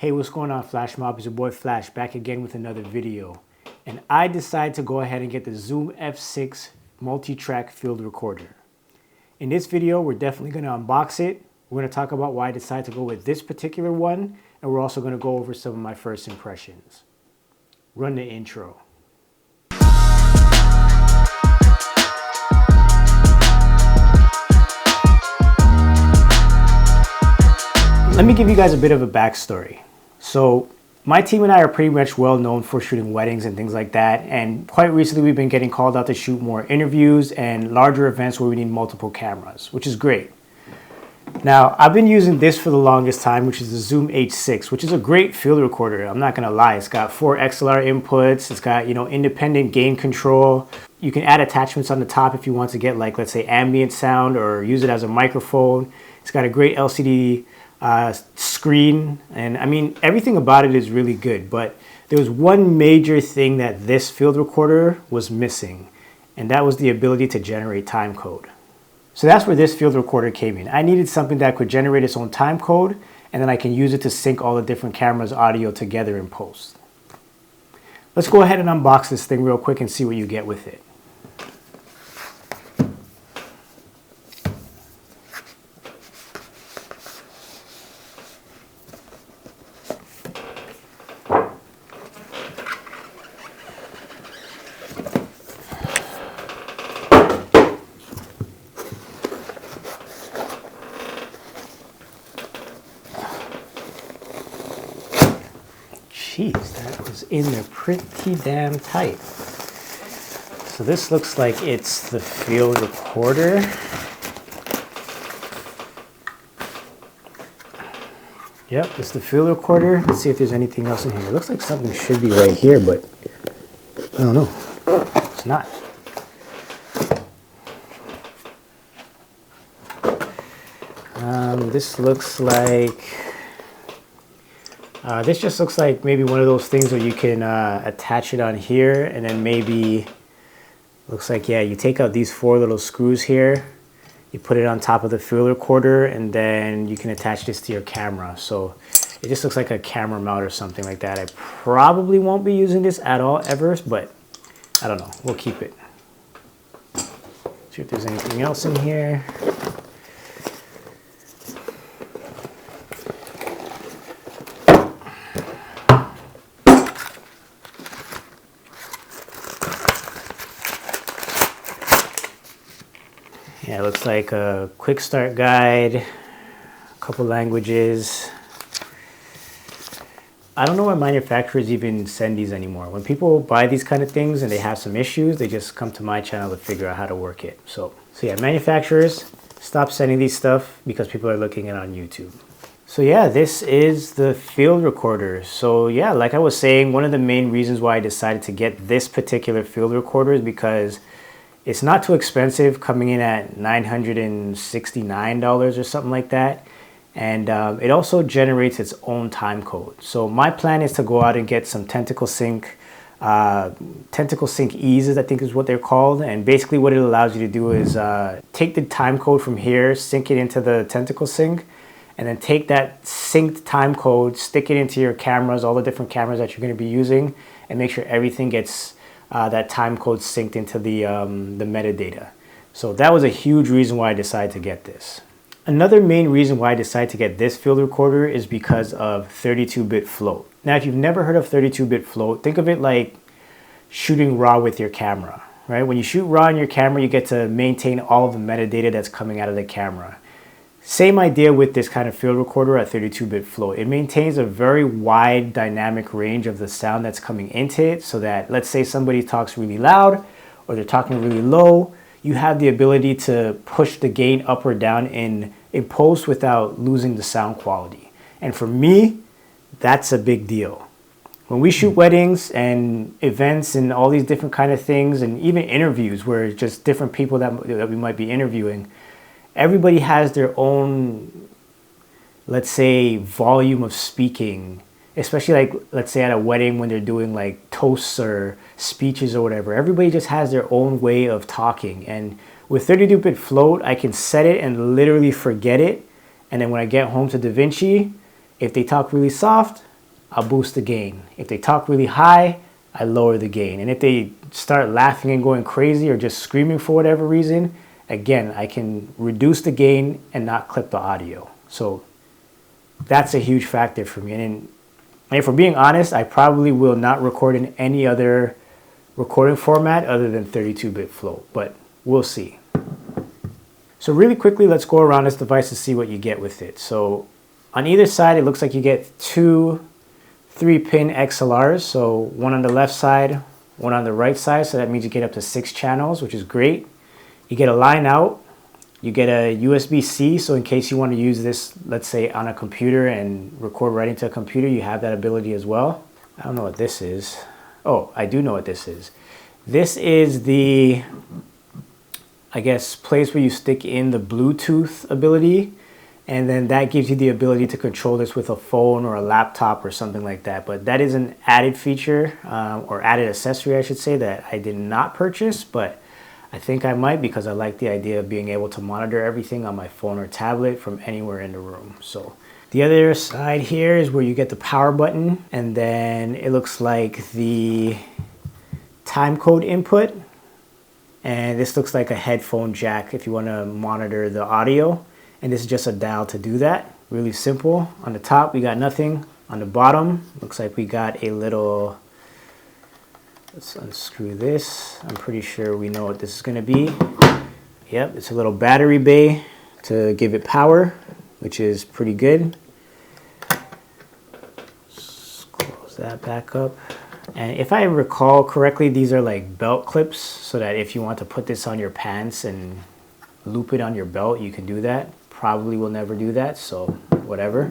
Hey, what's going on, Flash Mob? It's your boy Flash back again with another video. And I decided to go ahead and get the Zoom F6 multi-track field recorder. In this video, we're definitely going to unbox it. We're going to talk about why I decided to go with this particular one. And we're also going to go over some of my first impressions. Run the intro. Let me give you guys a bit of a backstory. So my team and I are pretty much well known for shooting weddings and things like that. And quite recently, we've been getting called out to shoot more interviews and larger events where we need multiple cameras, which is great. Now, I've been using this for the longest time, which is the Zoom H6, which is a great field recorder. I'm not gonna lie. It's got 4 XLR inputs. It's got, independent gain control. You can add attachments on the top if you want to get, like, let's say ambient sound or use it as a microphone. It's got a great LCD screen, and I mean, everything about it is really good, but there was one major thing that this field recorder was missing, and that was the ability to generate timecode. So that's where this field recorder came in. I needed something that could generate its own timecode, and then I can use it to sync all the different cameras' audio together in post. Let's go ahead and unbox this thing real quick and see what you get with it. Jeez, that was in there pretty damn tight. So this looks like it's the field recorder. Yep, it's the field recorder. Let's see if there's anything else in here. It looks like something should be right here, but I don't know. It's not. This looks like... this just looks like maybe one of those things where you can attach it on here, and then maybe, looks like, yeah, you take out these 4 little screws here, you put it on top of the field recorder, and then you can attach this to your camera. So it just looks like a camera mount or something like that. I probably won't be using this at all ever, but I don't know, we'll keep it. See if there's anything else in here. Yeah, it looks like a quick start guide, a couple languages. I don't know why manufacturers even send these anymore. When people buy these kind of things and they have some issues, they just come to my channel to figure out how to work it. So yeah, manufacturers, stop sending these stuff because people are looking at it on YouTube. So yeah, this is the field recorder. So yeah, like I was saying, one of the main reasons why I decided to get this particular field recorder is because it's not too expensive, coming in at $969 or something like that. And it also generates its own time code. So my plan is to go out and get some Tentacle Sync eases, I think is what they're called. And basically what it allows you to do is take the time code from here, sync it into the Tentacle Sync, and then take that synced time code, stick it into your cameras, all the different cameras that you're going to be using, and make sure everything gets that time code synced into the metadata. So that was a huge reason why I decided to get this. Another main reason why I decided to get this field recorder is because of 32-bit float. Now, if you've never heard of 32-bit float, think of it like shooting RAW with your camera, right? When you shoot RAW in your camera, you get to maintain all of the metadata that's coming out of the camera. Same idea with this kind of field recorder at 32-bit float. It maintains a very wide dynamic range of the sound that's coming into it, so that, let's say somebody talks really loud or they're talking really low, you have the ability to push the gain up or down in post without losing the sound quality. And for me, that's a big deal. When we shoot weddings and events and all these different kind of things, and even interviews where it's just different people that we might be interviewing, everybody has their own, let's say, volume of speaking, especially like, let's say at a wedding when they're doing like toasts or speeches or whatever. Everybody just has their own way of talking. And with 32-bit float, I can set it and literally forget it. And then when I get home to DaVinci, if they talk really soft, I'll boost the gain. If they talk really high, I lower the gain. And if they start laughing and going crazy or just screaming for whatever reason, again, I can reduce the gain and not clip the audio. So that's a huge factor for me. And if we're being honest, I probably will not record in any other recording format other than 32-bit float, but we'll see. So really quickly, let's go around this device to see what you get with it. So on either side, it looks like you get two 3-pin XLRs. So one on the left side, one on the right side. So that means you get up to 6 channels, which is great. You get a line out. You get a USB-C. So in case you want to use this, let's say on a computer and record right into a computer, you have that ability as well. I don't know what this is. Oh, I do know what this is. This is the, I guess, place where you stick in the Bluetooth ability, and then that gives you the ability to control this with a phone or a laptop or something like that. But that is an added feature, or added accessory, I should say, that I did not purchase, but I think I might because I like the idea of being able to monitor everything on my phone or tablet from anywhere in the room. So the other side here is where you get the power button, and then it looks like the timecode input. And this looks like a headphone jack if you want to monitor the audio. And this is just a dial to do that. Really simple. On the top, we got nothing. On the bottom, looks like we got a little, let's unscrew this. I'm pretty sure we know what this is going to be. Yep, it's a little battery bay to give it power, which is pretty good. Just close that back up. And if I recall correctly, these are like belt clips, so that if you want to put this on your pants and loop it on your belt, you can do that. Probably will never do that, so whatever.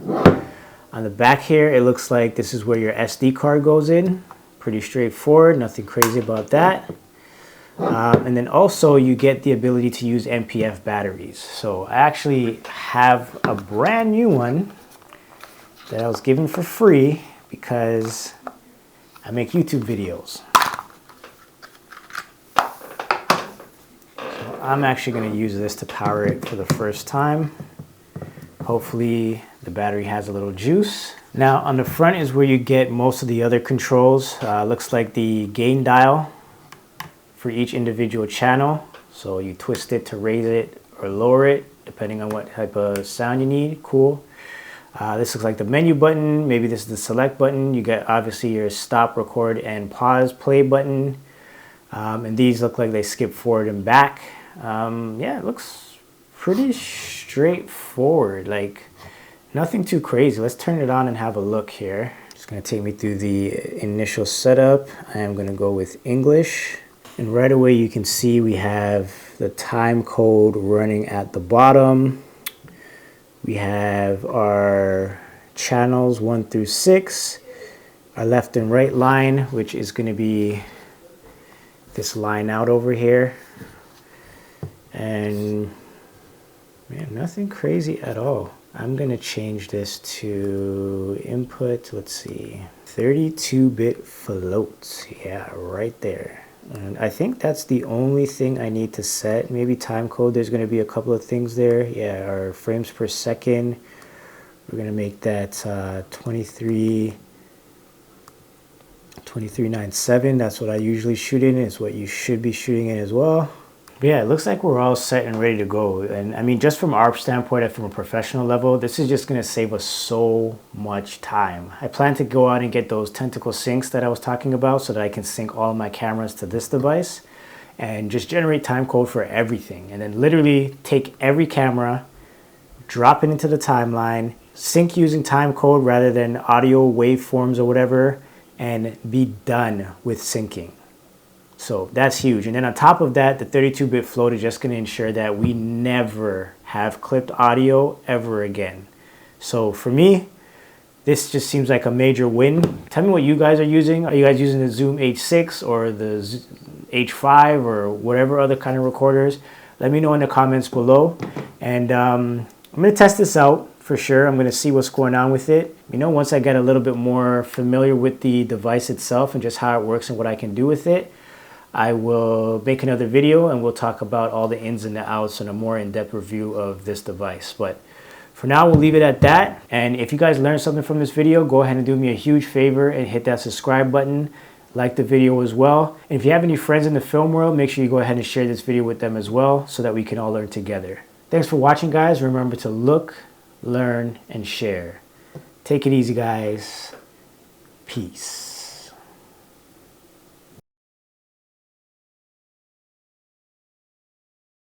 On the back here, it looks like this is where your SD card goes in. Pretty straightforward, nothing crazy about that. And then also you get the ability to use NPF batteries. So I actually have a brand new one that I was given for free because I make YouTube videos. So I'm actually going to use this to power it for the first time. Hopefully the battery has a little juice. Now on the front is where you get most of the other controls. Looks like the gain dial for each individual channel. So you twist it to raise it or lower it depending on what type of sound you need. Cool. This looks like the menu button. Maybe this is the select button. You get obviously your stop, record, and pause play button. And these look like they skip forward and back. Yeah, it looks pretty straightforward. Like nothing too crazy. Let's turn it on and have a look here. It's going to take me through the initial setup. I am going to go with English. And right away you can see we have the time code running at the bottom. We have our channels 1 through 6, our left and right line, which is going to be this line out over here. And man, nothing crazy at all. I'm going to change this to input, let's see, 32-bit float. Yeah, right there. And I think that's the only thing I need to set. Maybe time code, there's going to be a couple of things there. Yeah, our frames per second, we're going to make that 2397. That's what I usually shoot in. It's what you should be shooting in as well. But yeah, it looks like we're all set and ready to go. And I mean, just from our standpoint and from a professional level, this is just going to save us so much time. I plan to go out and get those tentacle syncs that I was talking about so that I can sync all of my cameras to this device and just generate time code for everything. And then literally take every camera, drop it into the timeline, sync using time code rather than audio waveforms or whatever, and be done with syncing. So that's huge. And then on top of that, the 32-bit float is just going to ensure that we never have clipped audio ever again. So for me, this just seems like a major win. Tell me what you guys are using. Are you guys using the Zoom H6 or the H5 or whatever other kind of recorders? Let me know in the comments below. And I'm going to test this out for sure. I'm going to see what's going on with it. You know, once I get a little bit more familiar with the device itself and just how it works and what I can do with it, I will make another video and we'll talk about all the ins and the outs and a more in-depth review of this device. But For now, we'll leave it at that. And if you guys learned something from this video, go ahead and do me a huge favor and hit that subscribe button. Like the video as well. And if you have any friends in the film world, make sure you go ahead and share this video with them as well so that we can all learn together. Thanks for watching, guys. Remember to look, learn, and share. Take it easy, guys. Peace.